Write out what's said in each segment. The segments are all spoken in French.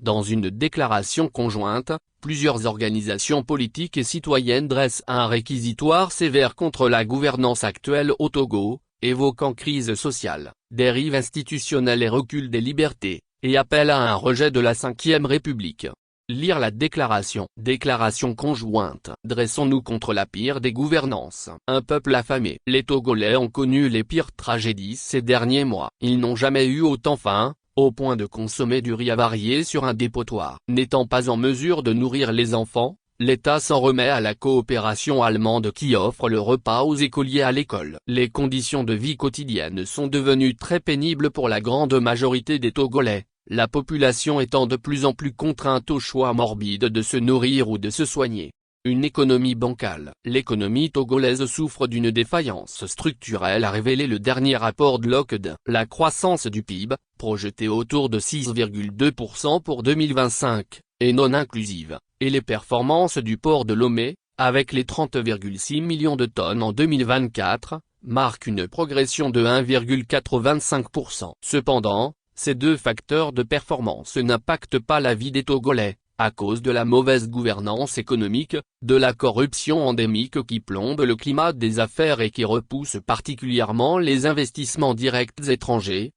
Dans une déclaration conjointe, plusieurs organisations politiques et citoyennes dressent un réquisitoire sévère contre la gouvernance actuelle au Togo, évoquant crise sociale, dérive institutionnelle et recul des libertés, et appellent à un rejet de la Ve République. Lire la déclaration. Déclaration conjointe. Dressons-nous contre la pire des gouvernances. Un peuple affamé. Les Togolais ont connu les pires tragédies ces derniers mois. Ils n'ont jamais eu autant faim, au point de consommer du riz avarié sur un dépotoir. N'étant pas en mesure de nourrir les enfants, l'État s'en remet à la coopération allemande qui offre le repas aux écoliers à l'école. Les conditions de vie quotidiennes sont devenues très pénibles pour la grande majorité des Togolais, la population étant de plus en plus contrainte au choix morbide de se nourrir ou de se soigner. Une économie bancale. L'économie togolaise souffre d'une défaillance structurelle, a révélé le dernier rapport de l'OCDE. La croissance du PIB, projetée autour de 6,2% pour 2025, est non inclusive, et les performances du port de Lomé, avec les 30,6 millions de tonnes en 2024, marquent une progression de 1,425%. Cependant, ces deux facteurs de performance n'impactent pas la vie des Togolais, à cause de la mauvaise gouvernance économique, de la corruption endémique qui plombe le climat des affaires et qui repousse particulièrement les investissements directs étrangers,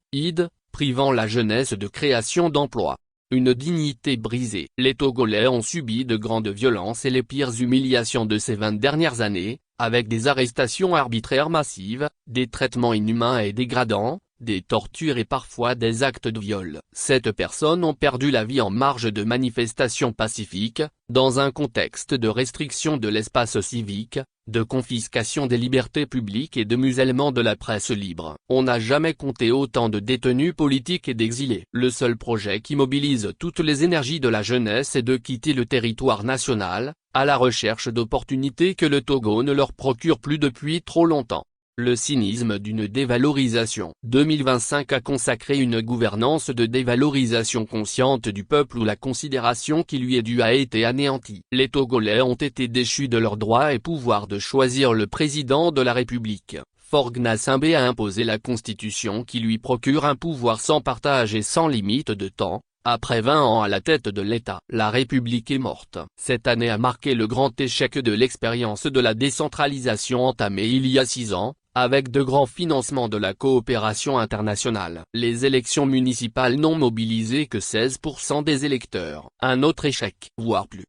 privant la jeunesse de création d'emplois. Une dignité brisée. Les Togolais ont subi de grandes violences et les pires humiliations de ces 20 dernières années, avec des arrestations arbitraires massives, des traitements inhumains et dégradants, des tortures et parfois des actes de viol. 7 personnes ont perdu la vie en marge de manifestations pacifiques, dans un contexte de restriction de l'espace civique, de confiscation des libertés publiques et de musellement de la presse libre. On n'a jamais compté autant de détenus politiques et d'exilés. Le seul projet qui mobilise toutes les énergies de la jeunesse est de quitter le territoire national, à la recherche d'opportunités que le Togo ne leur procure plus depuis trop longtemps. Le cynisme d'une dévalorisation. 2025 a consacré une gouvernance de dévalorisation consciente du peuple où la considération qui lui est due a été anéantie. Les Togolais ont été déchus de leur droit et pouvoir de choisir le président de la République. Faure Gnassingbé a imposé la constitution qui lui procure un pouvoir sans partage et sans limite de temps. Après 20 ans à la tête de l'État, la République est morte. Cette année a marqué le grand échec de l'expérience de la décentralisation entamée il y a 6 ans, avec de grands financements de la coopération internationale. Les élections municipales n'ont mobilisé que 16% des électeurs. Un autre échec, voire plus.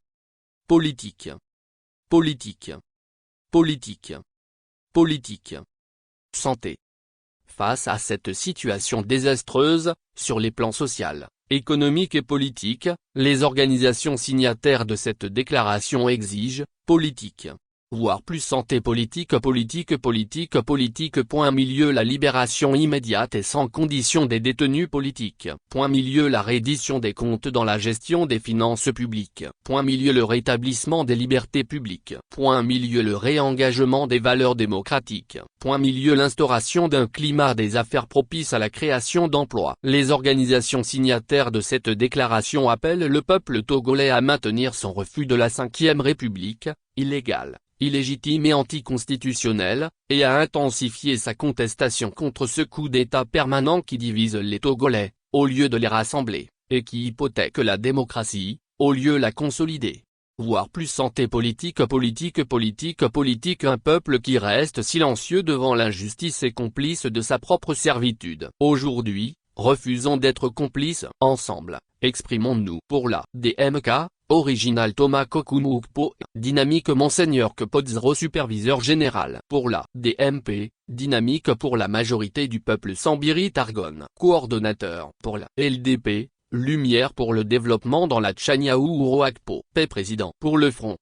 Politique. Politique. Politique. Politique. Santé. Face à cette situation désastreuse, sur les plans social, économique et politique, les organisations signataires de cette déclaration exigent, politique, voire plus santé politique. La libération immédiate et sans condition des détenus politiques. La reddition des comptes dans la gestion des finances publiques. Le rétablissement des libertés publiques. Le réengagement des valeurs démocratiques. L'instauration d'un climat des affaires propice à la création d'emplois. Les organisations signataires de cette déclaration appellent le peuple togolais à maintenir son refus de la Ve République, illégale, illégitime et anticonstitutionnelle, et à intensifier sa contestation contre ce coup d'État permanent qui divise les Togolais, au lieu de les rassembler, et qui hypothèque la démocratie, au lieu de la consolider. Voire plus santé politique. Un peuple qui reste silencieux devant l'injustice et complice de sa propre servitude. Aujourd'hui, refusons d'être complices. Ensemble, exprimons-nous pour la DMK. Original Thomas Kokumukpo, Dynamique Monseigneur Kepodzro Superviseur Général. Pour la DMP, Dynamique pour la majorité du peuple Sambiri Targon. Coordonnateur. Pour la LDP, Lumière pour le développement dans la Tchaniaou Uroakpo. Président. Pour le Front.